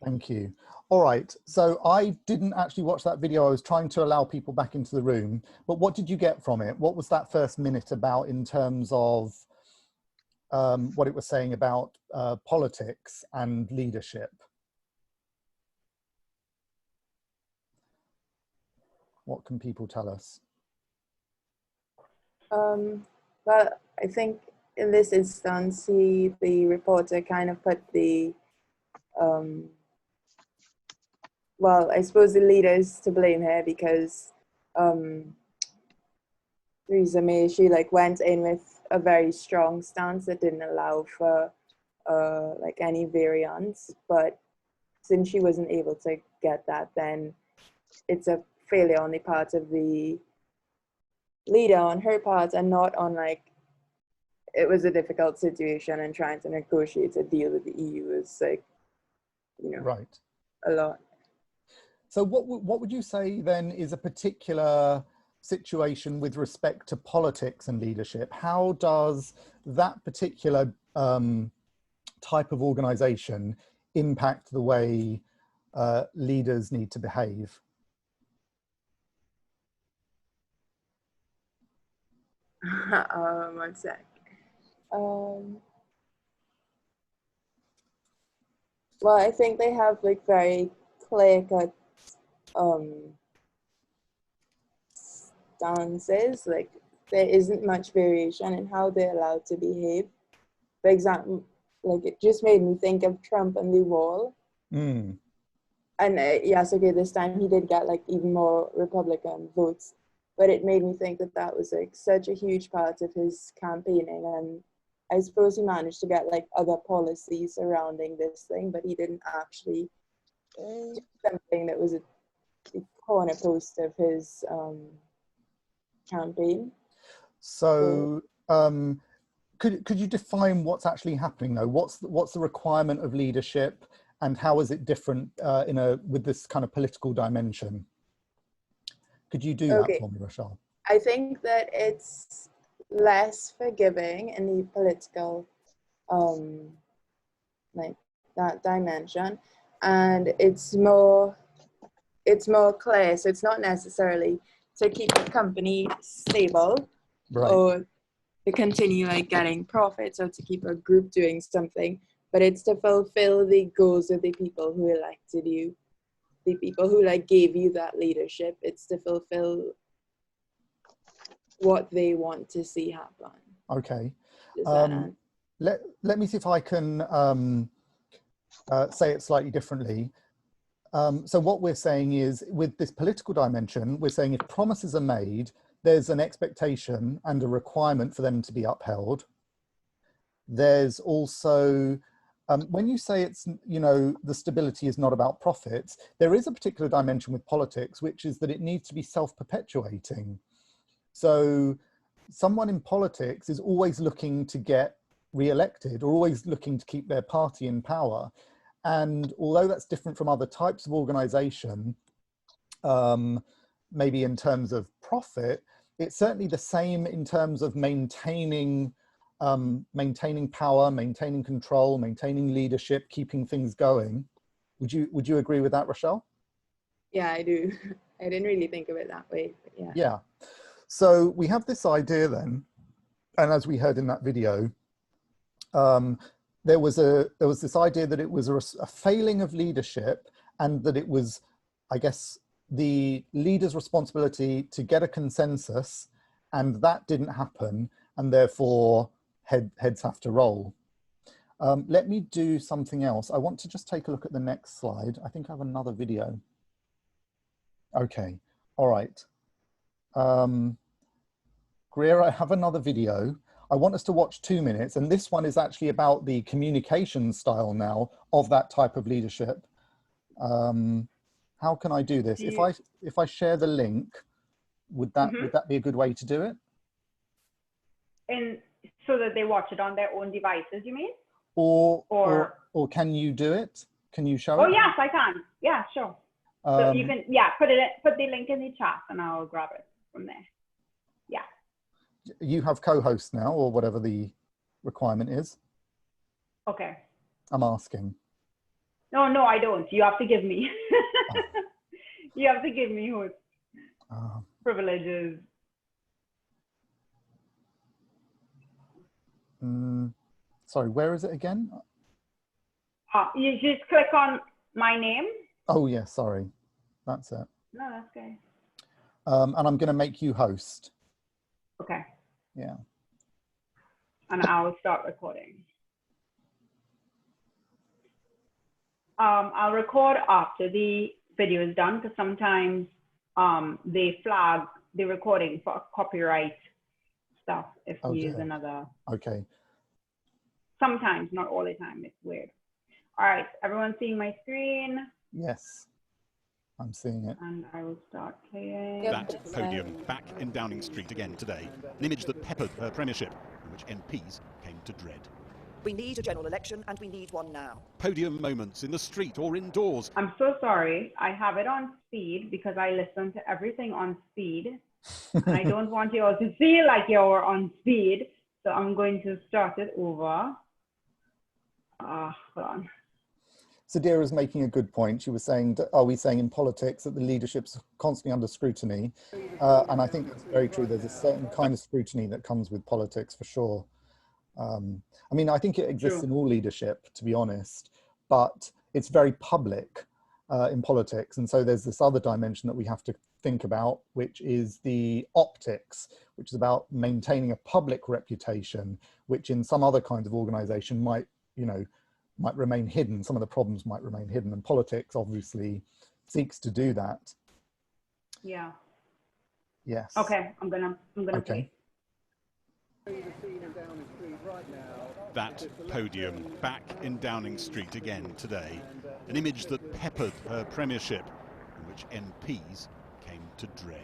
Thank you. All right, so I didn't actually watch that video. I was trying to allow people back into the room, but what did you get from it? What was that first minute about in terms of what it was saying about politics and leadership? What can people tell us? Well, I think in this instance, the reporter kind of put the, well, I suppose the leaders to blame here because Theresa May, she like went in with a very strong stance that didn't allow for like any variance. But since she wasn't able to get that, then it's a failure on the part of the leader on her part, and not on like, it was a difficult situation and trying to negotiate a deal with the EU is like, you know, right, a lot. So what would you say then is a particular situation with respect to politics and leadership? How does that particular type of organization impact the way leaders need to behave? One sec. Well, I think they have like very clear-cut stances. Like there isn't much variation in how they're allowed to behave. For example, like it just made me think of Trump and the wall. Mm. And yes, okay, this time he did get like even more Republican votes, but it made me think that that was like such a huge part of his campaigning. And I suppose he managed to get like other policies surrounding this thing, but he didn't actually do something that was a corner post of his campaign. So could you define what's actually happening though? What's the requirement of leadership, and how is it different with this kind of political dimension? Could you do that for me, Rochelle? I think that it's less forgiving in the political like that dimension, and it's more clear. So it's not necessarily to keep the company stable, right, or to continue like getting profits, or to keep a group doing something, but it's to fulfill the goals of the people who elected you, the people who like gave you that leadership. It's to fulfill what they want to see happen. Okay. Let me see if I can say it slightly differently. So what we're saying is, with this political dimension, we're saying if promises are made, there's an expectation and a requirement for them to be upheld. There's also, when you say it's, you know, the stability is not about profits, there is a particular dimension with politics, which is that it needs to be self-perpetuating. So someone in politics is always looking to get re-elected, or always looking to keep their party in power. And although that's different from other types of organization, maybe in terms of profit, it's certainly the same in terms of maintaining power, maintaining control, maintaining leadership, keeping things going. Would you agree with that, Rochelle? Yeah, I do. I didn't really think of it that way, but yeah. Yeah. So we have this idea then, and as we heard in that video, there was this idea that it was a failing of leadership, and that it was, I guess, the leader's responsibility to get a consensus, and that didn't happen, and therefore heads have to roll. Let me do something else. I want to just take a look at the next slide. I think I have another video. Okay, all right. Greer, I have another video. I want us to watch 2 minutes, and this one is actually about the communication style now of that type of leadership. How can I do this? If I share the link, would that be a good way to do it? And so that they watch it on their own devices, you mean? Or can you do it? Can you show it? Oh yes, I can. Yeah, sure. So you can, yeah, put the link in the chat, and I'll grab it from there. Yeah. You have co-host now, or whatever the requirement is. Okay. I'm asking. No, I don't. You have to give me. You have to give me host privileges. Sorry, where is it again? You just click on my name. Oh, yeah, sorry. That's it. No, that's okay. And I'm going to make you host. Okay. Yeah. And I'll start recording. I'll record after the video is done, because sometimes they flag the recording for copyright stuff if we use another. Okay. Sometimes, not all the time. It's weird. All right, everyone seeing my screen? Yes, I'm seeing it. And I will start playing. That podium back in Downing Street again today. An image that peppered her premiership, in which MPs came to dread. We need a general election, and we need one now. Podium moments in the street or indoors. I'm so sorry. I have it on speed because I listen to everything on speed. I don't want you all to feel like you're on speed. So I'm going to start it over. Hold on. Sadira is making a good point. She was saying, are we saying in politics that the leadership's constantly under scrutiny? And I think that's very true. There's a certain kind of scrutiny that comes with politics, for sure. I mean, I think it exists in all leadership, to be honest, but it's very public in politics. And so there's this other dimension that we have to think about, which is the optics, which is about maintaining a public reputation, which in some other kind of organization might, you know, might remain hidden. Some of the problems might remain hidden, and politics obviously seeks to do that. Yeah. Yes. Okay, I'm gonna okay. That podium back in Downing Street again today. An image that peppered her premiership, in which MPs came to dread.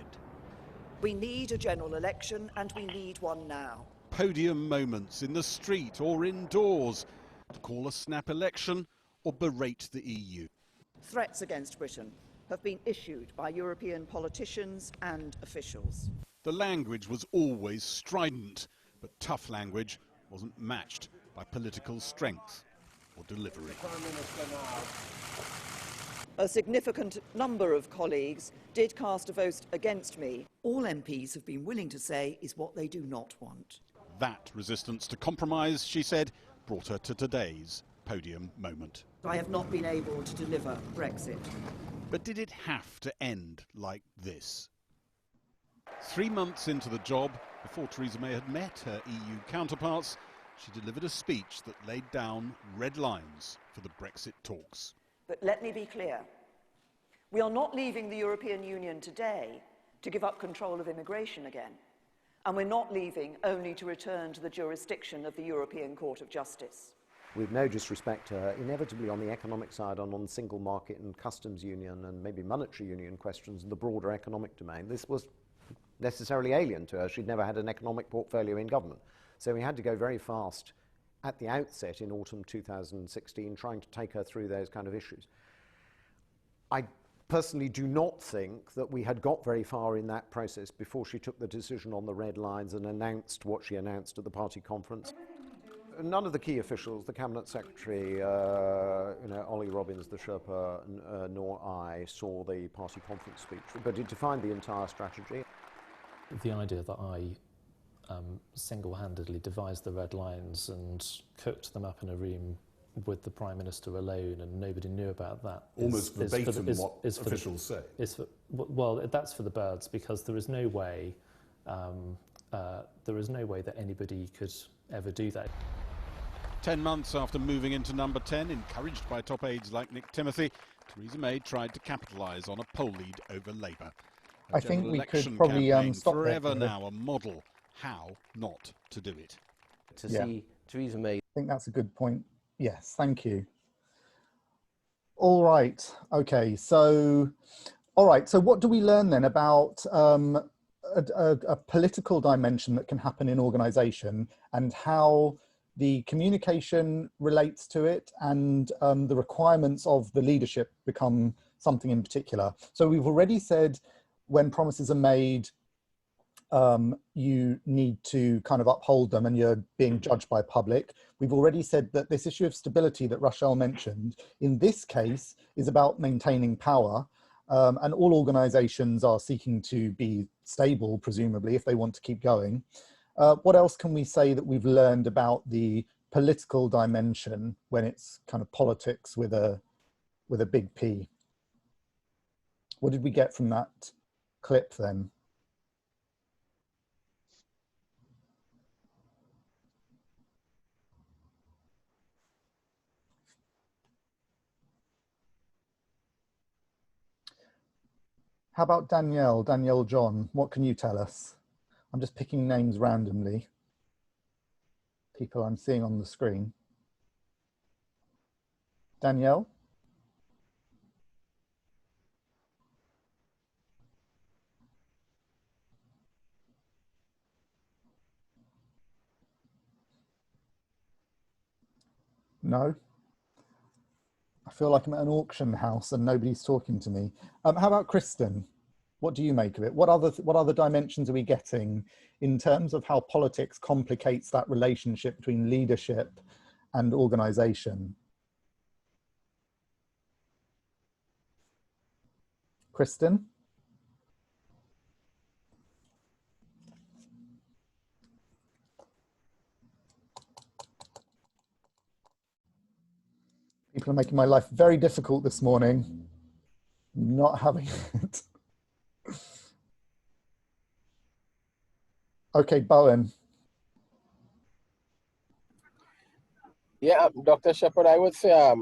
We need a general election, and we need one now. Podium moments in the street or indoors. To call a snap election or berate the EU. Threats against Britain have been issued by European politicians and officials. The language was always strident, but tough language wasn't matched by political strength or delivery. A significant number of colleagues did cast a vote against me. All MPs have been willing to say is what they do not want. That resistance to compromise, she said, brought her to today's podium moment. I have not been able to deliver Brexit. But did it have to end like this? 3 months into the job, before Theresa May had met her EU counterparts, she delivered a speech that laid down red lines for the Brexit talks. But let me be clear. We are not leaving the European Union today to give up control of immigration again. And we're not leaving only to return to the jurisdiction of the European Court of Justice. With no disrespect to her, inevitably on the economic side and on single market and customs union and maybe monetary union questions and the broader economic domain, this was necessarily alien to her. She'd never had an economic portfolio in government. So we had to go very fast at the outset in autumn 2016, trying to take her through those kind of issues. I personally do not think that we had got very far in that process before she took the decision on the red lines and announced what she announced at the party conference. None of the key officials, the Cabinet Secretary, Ollie Robbins, the Sherpa, nor I saw the party conference speech, but it defined the entire strategy. The idea that I single-handedly devised the red lines and cooked them up in a room with the Prime Minister alone and nobody knew about that. Almost verbatim what officials say. Well, that's for the birds, because there is no way that anybody could ever do that. 10 months after moving into number 10, encouraged by top aides like Nick Timothy, Theresa May tried to capitalise on a poll lead over Labour. I think we could probably stop forever now a model how not to do it. To see Theresa May. I think that's a good point. Yes, thank you. All right. Okay. So, all right. So what do we learn then about a political dimension that can happen in organisation and how the communication relates to it and the requirements of the leadership become something in particular? So we've already said when promises are made, you need to kind of uphold them and you're being judged by public. We've already said that this issue of stability that Rachel mentioned, in this case, is about maintaining power. And all organizations are seeking to be stable, presumably, if they want to keep going. What else can we say that we've learned about the political dimension when it's kind of politics with a big P? What did we get from that clip then? How about Danielle John? What can you tell us? I'm just picking names randomly. People I'm seeing on the screen. Danielle? No? I feel like I'm at an auction house and nobody's talking to me. How about Kristen? What do you make of it? What other dimensions are we getting in terms of how politics complicates that relationship between leadership and organization? Kristen? People are making my life very difficult this morning. Not having it. Okay, Bowen. Yeah, Dr. Shepherd, I would say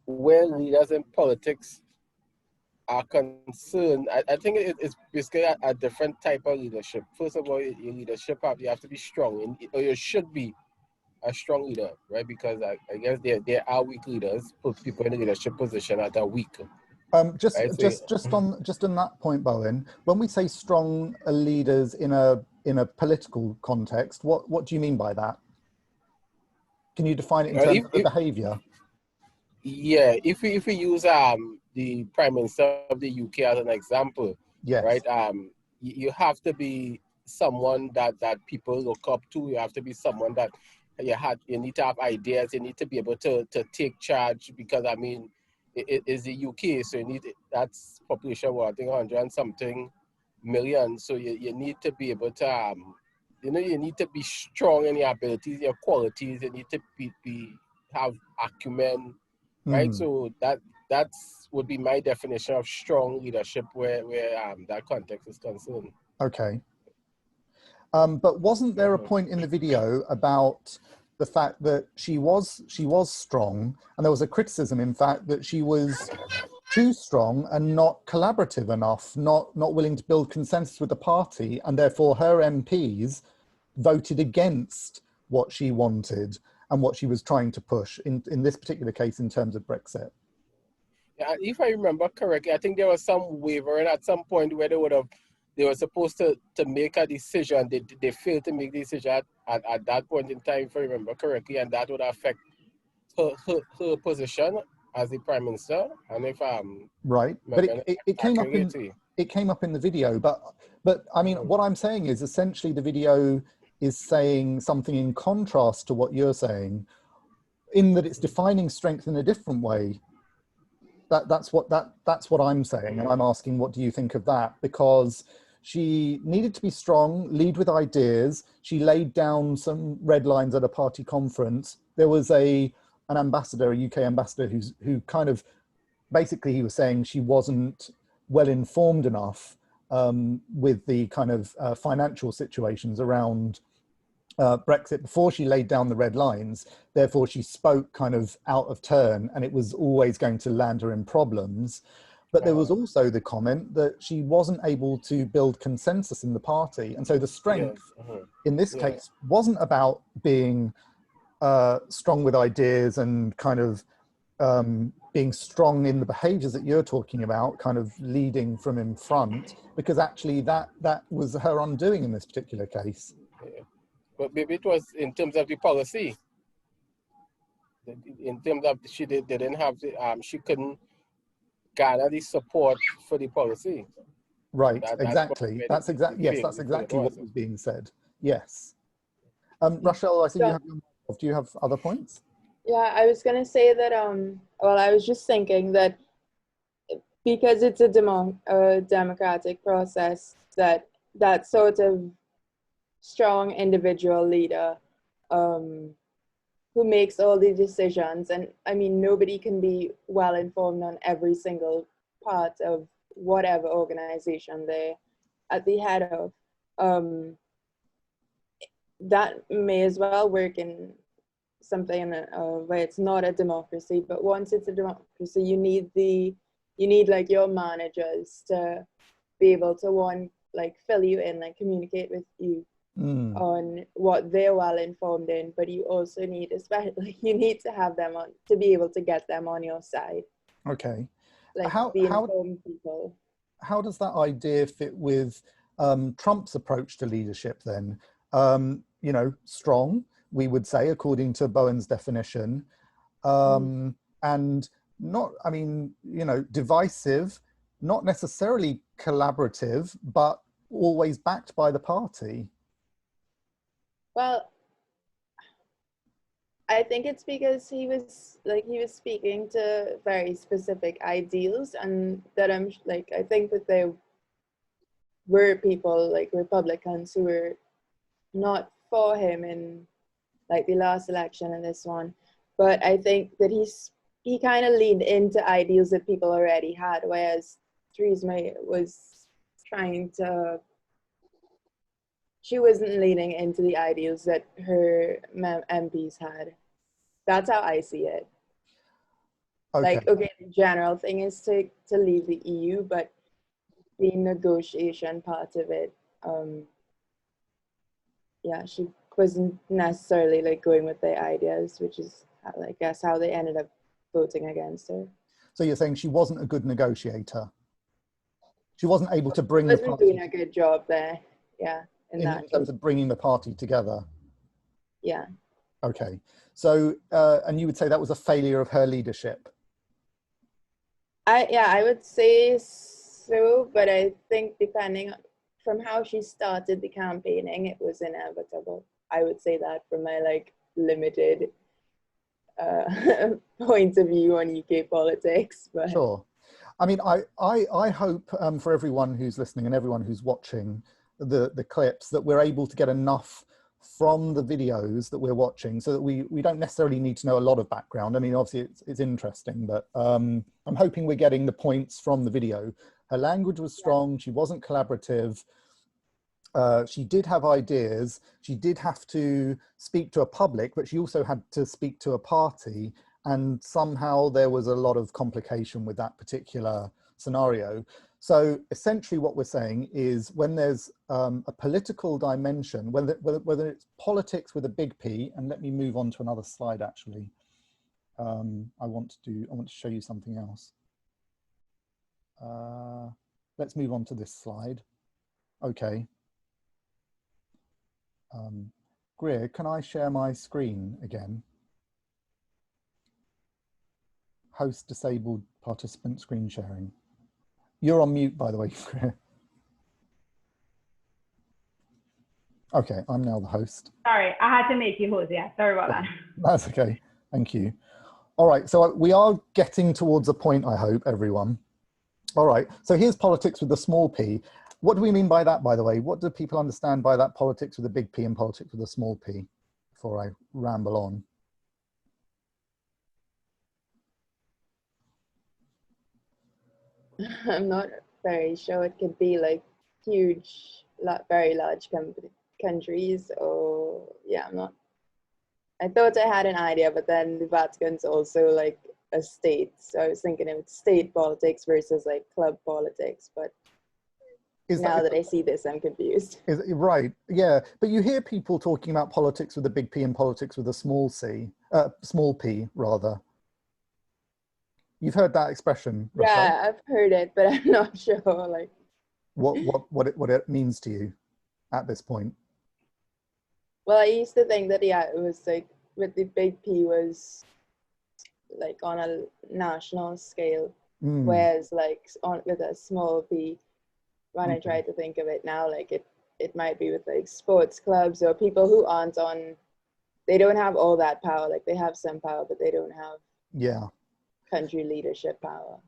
where leaders in politics are concerned, I think it's basically a different type of leadership. First of all, your leadership, you have to be strong, or you should be a strong leader, right? Because I guess there are weak leaders, put people in a leadership position that are weak. Just on that point, Bowen, when we say strong leaders in a political context, what do you mean by that? Can you define it in terms of the behavior? Yeah, if we use the Prime Minister of the UK as an example, yes. Right? You have to be someone that people look up to. You have to be someone that you need to have ideas. You need to be able to take charge, because I mean, it is the UK, so that's population, I think 100 and something million. So you need to be able to you need to be strong in your abilities, your qualities. You need to have acumen. Right, so that's would be my definition of strong leadership where that context is concerned. Okay, but wasn't there a point in the video about the fact that she was strong, and there was a criticism, in fact, that she was too strong and not collaborative enough, not willing to build consensus with the party, and therefore her MPs voted against what she wanted and what she was trying to push in this particular case in terms of Brexit. Yeah, if I remember correctly, I think there was some wavering at some point where they were supposed to make a decision. They failed to make the decision at that point in time, if I remember correctly, and that would affect her position as the Prime Minister. And if right, but it came up in the video. But I mean, what I'm saying is essentially the video is saying something in contrast to what you're saying, in that it's defining strength in a different way. That's what I'm saying, and I'm asking, what do you think of that? Because she needed to be strong, lead with ideas. She laid down some red lines at a party conference. There was an ambassador, a UK ambassador, who kind of basically, he was saying she wasn't well informed enough with the kind of financial situations around Brexit before she laid down the red lines. Therefore, she spoke kind of out of turn, and it was always going to land her in problems. But there was also the comment that she wasn't able to build consensus in the party. And so the strength in this case wasn't about being strong with ideas and kind of being strong in the behaviors that you're talking about, kind of leading from in front, because actually that was her undoing in this particular case. Yeah. But maybe it was in terms of the policy. In terms of she didn't have the she couldn't garner the support for the policy. Right, exactly. That's exactly, yes, that's exactly what was being said. Yes. Rochelle, I see you have your, do you have other points? Yeah, I was going to say that, well, I was just thinking that because it's a democratic process, that sort of strong individual leader who makes all the decisions, and I mean, nobody can be well informed on every single part of whatever organization they're at the head of. That may as well work in something where it's not a democracy, but once it's a democracy, you need like your managers to be able to fill you in, like communicate with you on what they're well informed in, but you also need, especially, you need to have them on to be able to get them on your side. Okay. Like the informed people. How does that idea fit with Trump's approach to leadership then? You know, strong, we would say, according to Bowen's definition, and not, I mean, you know, divisive, not necessarily collaborative, but always backed by the party. Well, I think it's because he was speaking to very specific ideals, and that I think that there were people like Republicans who were not for him in like the last election and this one, but I think that he kind of leaned into ideals that people already had, whereas Theresa May she wasn't leaning into the ideals that her MPs had. That's how I see it. Okay. Like, okay, the general thing is to leave the EU, but the negotiation part of it, yeah, she wasn't necessarily like going with their ideas, which is, I guess, how they ended up voting against her. So you're saying she wasn't a good negotiator? She wasn't able to bring the party. Wasn't doing a good job there, yeah. In terms of bringing the party together. Yeah. Okay. So, and you would say that was a failure of her leadership? I would say so, but I think depending from how she started the campaigning, it was inevitable. I would say that from my like limited point of view on UK politics. But sure. I mean, I hope for everyone who's listening and everyone who's watching the clips that we're able to get enough from the videos that we're watching so that we don't necessarily need to know a lot of background. I mean, obviously it's interesting, but I'm hoping we're getting the points from the video. Her language was strong. She wasn't collaborative. She did have ideas. She did have to speak to a public, but she also had to speak to a party. And somehow there was a lot of complication with that particular scenario. So essentially what we're saying is when there's a political dimension, whether it's politics with a big P, and let me move on to another slide actually. I want to show you something else. Let's move on to this slide. Okay. Greer, can I share my screen again? Host disabled participant screen sharing. You're on mute, by the way, Greer. Okay, I'm now the host. Sorry, I had to make you host, yeah, sorry about that. That's okay, thank you. All right, so we are getting towards a point, I hope, everyone. All right, so here's politics with a small p. What do we mean by that, by the way? What do people understand by that politics with a big P and politics with a small p, before I ramble on? I'm not very sure. It could be like huge, very large countries, or yeah, I'm not. I thought I had an idea, but then the Vatican's also like a state, so I was thinking of state politics versus like club politics, but now that I see this, I'm confused. Right, yeah, but you hear people talking about politics with a big P and politics with a small p rather. You've heard that expression, Rochelle? Yeah, I've heard it, but I'm not sure like what it means to you at this point. Well, I used to think that it was like with the big P was like on a national scale, whereas like with a small p, when I try to think of it now, like it might be with like sports clubs or people who aren't on, they don't have all that power. Like they have some power, but they don't have country leadership power.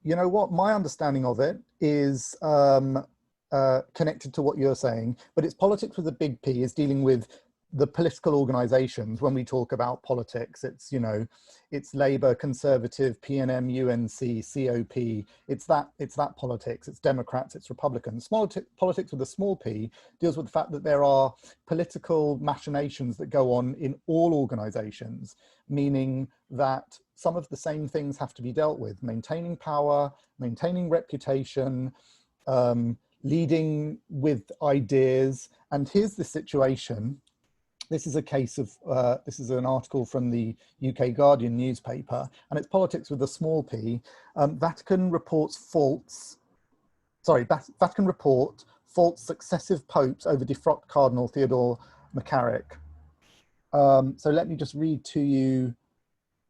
You know what, my understanding of it is connected to what you're saying, but it's politics with a big P, is dealing with the political organizations. When we talk about politics, it's, you know, it's Labour, Conservative, PNM, UNC, COP, it's that politics, it's Democrats, it's Republicans. Politics with a small p deals with the fact that there are political machinations that go on in all organizations, meaning that some of the same things have to be dealt with: maintaining power, maintaining reputation, leading with ideas. And here's the situation. This is a case of, this is an article from the UK Guardian newspaper, and it's politics with a small p. Vatican report faults successive popes over defrocked Cardinal Theodore McCarrick. So let me just read to you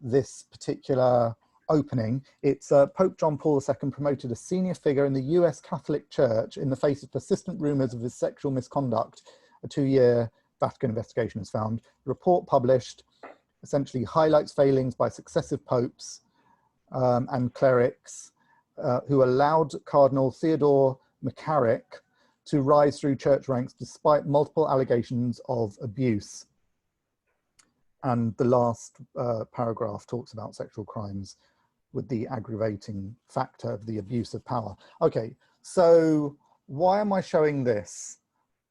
this particular opening. It's Pope John Paul II promoted a senior figure in the US Catholic Church in the face of persistent rumors of his sexual misconduct. A 2-year Vatican investigation has found. The report published essentially highlights failings by successive popes and clerics who allowed Cardinal Theodore McCarrick to rise through church ranks despite multiple allegations of abuse. And the last paragraph talks about sexual crimes with the aggravating factor of the abuse of power. Okay, so why am I showing this?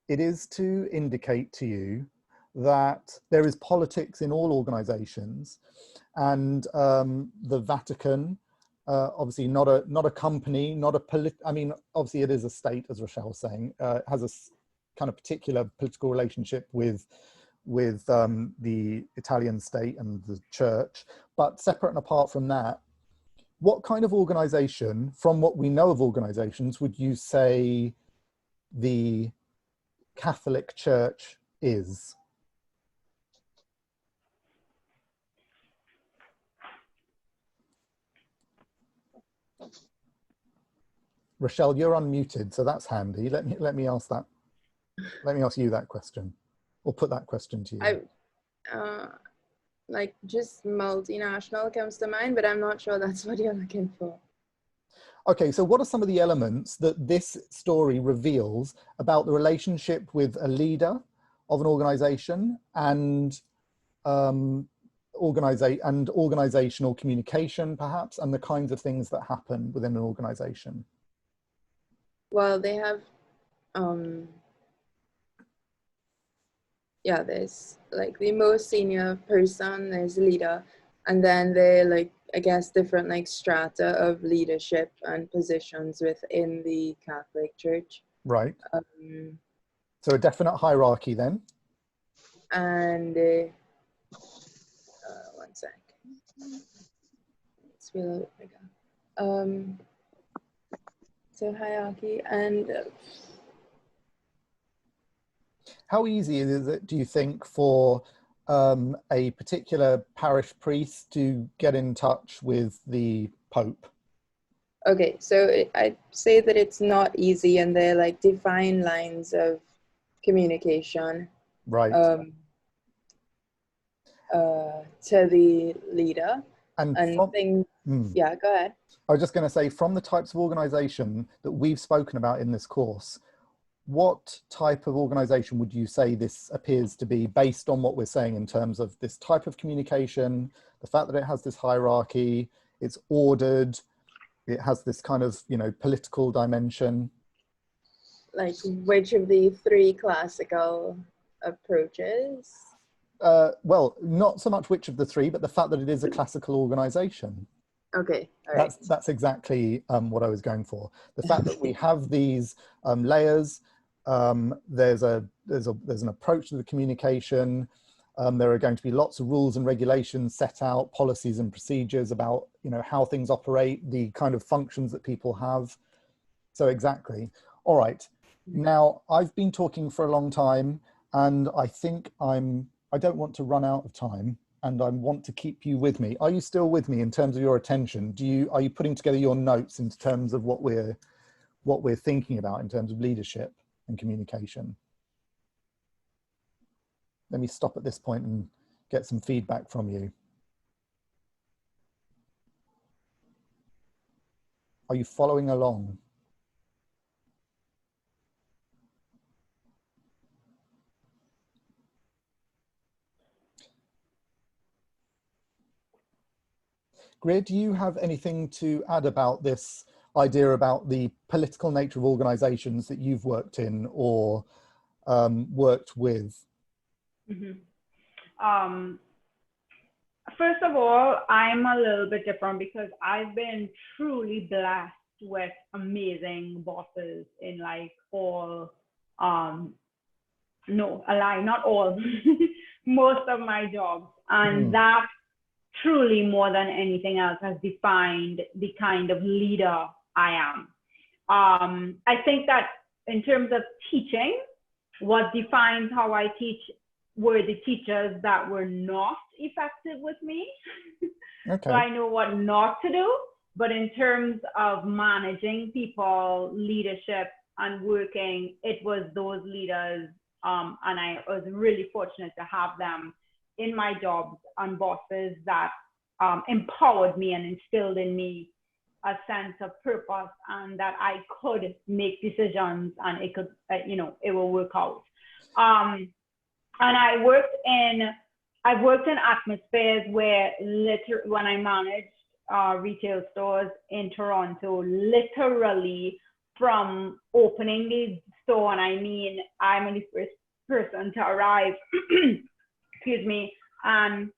It is to indicate to you that there is politics in all organizations, and the Vatican, obviously not a company, not a I mean, obviously it is a state, as Rochelle was saying, has a kind of particular political relationship with the Italian state and the church. But separate and apart from that, what kind of organization, from what we know of organizations, would you say the Catholic Church is? Rochelle, you're unmuted, so that's handy. Let me ask that. Let me ask you that question, or put that question to you. Like just multinational comes to mind, but I'm not sure that's what you're looking for. Okay, so what are some of the elements that this story reveals about the relationship with a leader of an organization and organizational communication, perhaps, and the kinds of things that happen within an organization? Well, they have, yeah, there's like the most senior person, there's a leader, and then they're like, I guess, different like strata of leadership and positions within the Catholic Church. Right. So a definite hierarchy then. And one sec. Let's be a little bit bigger. So hierarchy and. How easy is it, do you think, for a particular parish priest to get in touch with the Pope? Okay, so I'd say that it's not easy, and they're like defined lines of communication. Right. To the leader. And yeah, go ahead. I was just going to say, from the types of organization that we've spoken about in this course, what type of organization would you say this appears to be, based on what we're saying in terms of this type of communication, the fact that it has this hierarchy, it's ordered, it has this kind of, you know, political dimension? Like which of the three classical approaches? Well, not so much which of the three, but the fact that it is a classical organization. Okay, all right. That's exactly what I was going for. The fact that we have these layers, there's an approach to the communication. There are going to be lots of rules and regulations set out, policies and procedures about, you know, how things operate, the kind of functions that people have. So exactly. All right. Now, I've been talking for a long time, and I think I don't want to run out of time, and I want to keep you with me. Are you still with me in terms of your attention? Are you putting together your notes in terms of what we're what we're thinking about in terms of leadership and communication. Let me stop at this point and get some feedback from you. Are you following along? Greer, do you have anything to add about this idea about the political nature of organizations that you've worked in or worked with? Mm-hmm. First of all, I'm a little bit different because I've been truly blessed with amazing bosses in like all, no, a lie, not all, most of my jobs. And that truly more than anything else has defined the kind of leader I am. I think that in terms of teaching, what defines how I teach were the teachers that were not effective with me. Okay. So I know what not to do, but in terms of managing people, leadership and working, it was those leaders, and I was really fortunate to have them in my jobs and bosses that empowered me and instilled in me a sense of purpose and that I could make decisions and it could, you know, it will work out. And I've worked in atmospheres where when I managed retail stores in Toronto, literally from opening the store, and I mean, I'm the first person to arrive, excuse me, and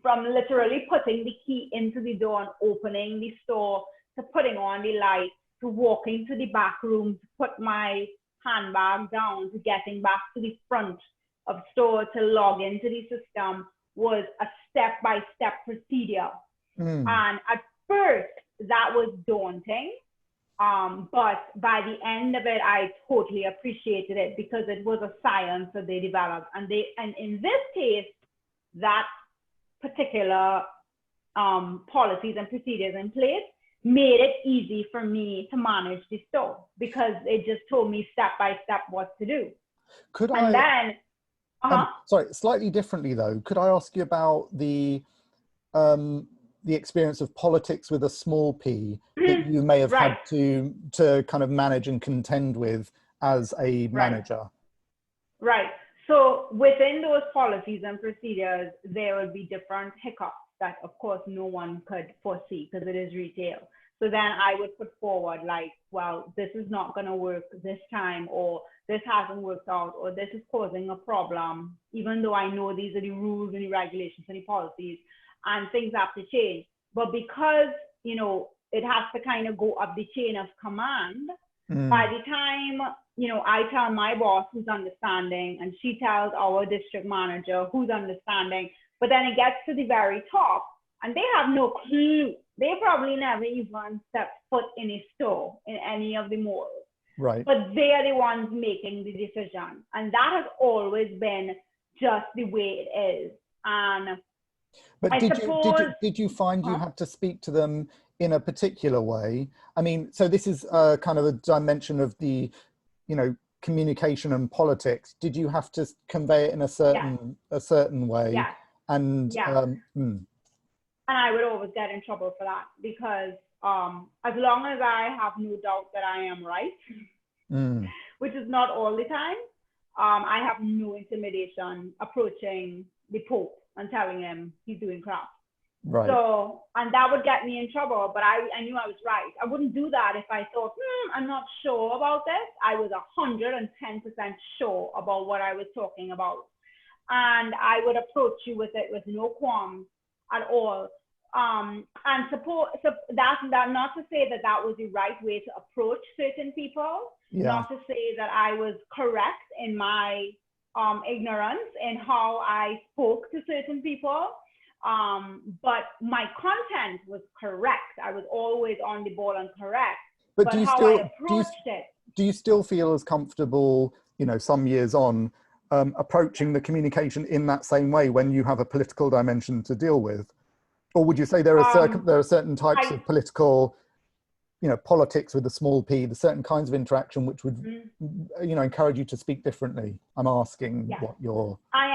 from literally putting the key into the door and opening the store to putting on the light to walking to the back room to put my handbag down to getting back to the front of store to log into the system was a step-by-step procedure. And at first that was daunting, but by the end of it, I totally appreciated it because it was a science that they developed. And in this case, that particular policies and procedures in place made it easy for me to manage the store because it just told me step by step what to do. Sorry, slightly differently though, could I ask you about the experience of politics with a small p that you may have had to kind of manage and contend with as a manager? Right. So within those policies and procedures, there will be different hiccups that of course no one could foresee because it is retail. So then I would put forward like, well, this is not going to work this time, or this hasn't worked out, or this is causing a problem, even though I know these are the rules and the regulations and the policies and things have to change. But because, you know, it has to kind of go up the chain of command, by the time, you know, I tell my boss who's understanding and she tells our district manager who's understanding, but then it gets to the very top and they have no clue. They probably never even stepped foot in a store in any of the malls. Right. But they are the ones making the decision. And that has always been just the way it is. And but did you find you had to speak to them in a particular way? I mean, so this is kind of a dimension of the, you know, communication and politics. Did you have to convey it in a certain way? Yeah. And and I would always get in trouble for that because as long as I have no doubt that I am right, which is not all the time, I have no intimidation approaching the Pope and telling him he's doing crap. Right. So, and that would get me in trouble, but I knew I was right. I wouldn't do that if I thought, I'm not sure about this. I was 110% sure about what I was talking about. And I would approach you with it with no qualms at all. And support, so that's not to say that that was the right way to approach certain people, not to say that I was correct in my ignorance in how I spoke to certain people. But my content was correct. I was always on the ball and correct. But do you still feel as comfortable, you know, some years on, approaching the communication in that same way when you have a political dimension to deal with? Or would you say there are certain types of political you know, politics with a small p, the certain kinds of interaction which would, you know, encourage you to speak differently? I'm asking what you're... I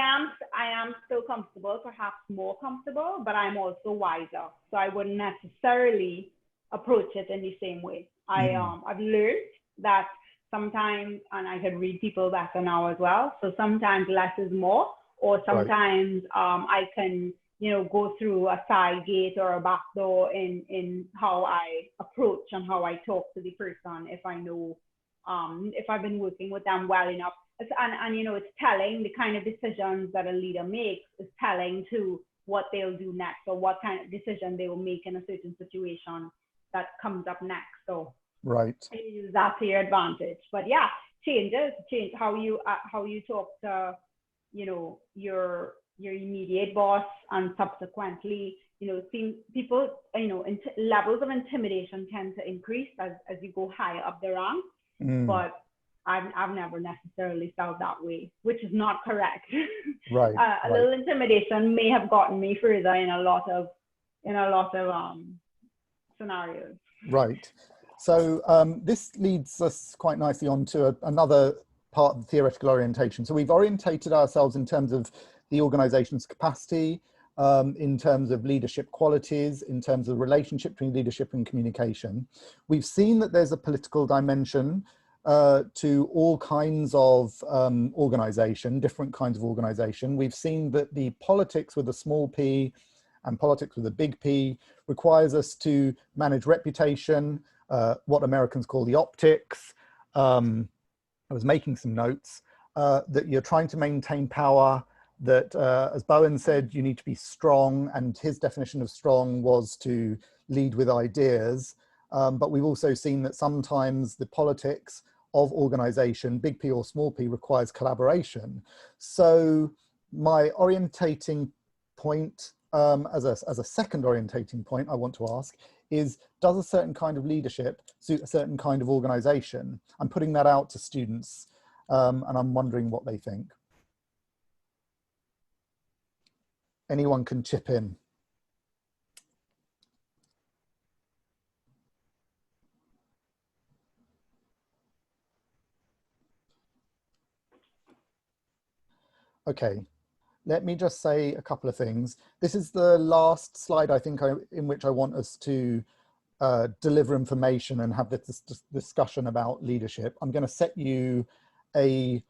am still comfortable, perhaps more comfortable, but I'm also wiser. So I wouldn't necessarily approach it in the same way. I've learned that sometimes, and I can read people better now as well, so sometimes less is more, or sometimes I can, you know, go through a side gate or a back door in how I approach and how I talk to the person, if I know, if I've been working with them well enough. And you know, it's telling, the kind of decisions that a leader makes is telling to what they'll do next, or what kind of decision they will make in a certain situation that comes up next. So you use that to your advantage. But yeah, change how you talk to, you know, your immediate boss, and subsequently, you know, people, you know, levels of intimidation tend to increase as you go higher up the ranks. But I've never necessarily felt that way, which is not correct. A little intimidation may have gotten me further in a lot of scenarios. Right. So this leads us quite nicely on to another part of the theoretical orientation. So we've orientated ourselves in terms of the organization's capacity, in terms of leadership qualities, in terms of the relationship between leadership and communication. We've seen that there's a political dimension to all kinds of organization, different kinds of organization. We've seen that the politics with a small p and politics with a big P requires us to manage reputation, what Americans call the optics. I was making some notes, that you're trying to maintain power, that as Bowen said, you need to be strong, and his definition of strong was to lead with ideas. But we've also seen that sometimes the politics of organization, big P or small p, requires collaboration. So my orientating point, as a second orientating point I want to ask is, does a certain kind of leadership suit a certain kind of organization? I'm putting that out to students, and I'm wondering what they think. Anyone can chip in. Okay, let me just say a couple of things. This is the last slide, I think, in which I want us to deliver information and have this discussion about leadership. I'm going to set you a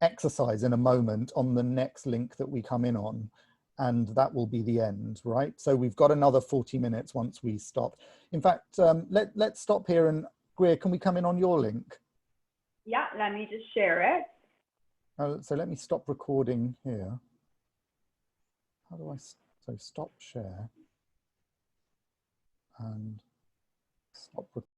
exercise in a moment on the next link that we come in on, and that will be the end, right? So we've got another 40 minutes once we stop. In fact, let's stop here, and Greer, can we come in on your link? Yeah, let me just share it. So let me stop recording here. How do I, so stop share and stop recording.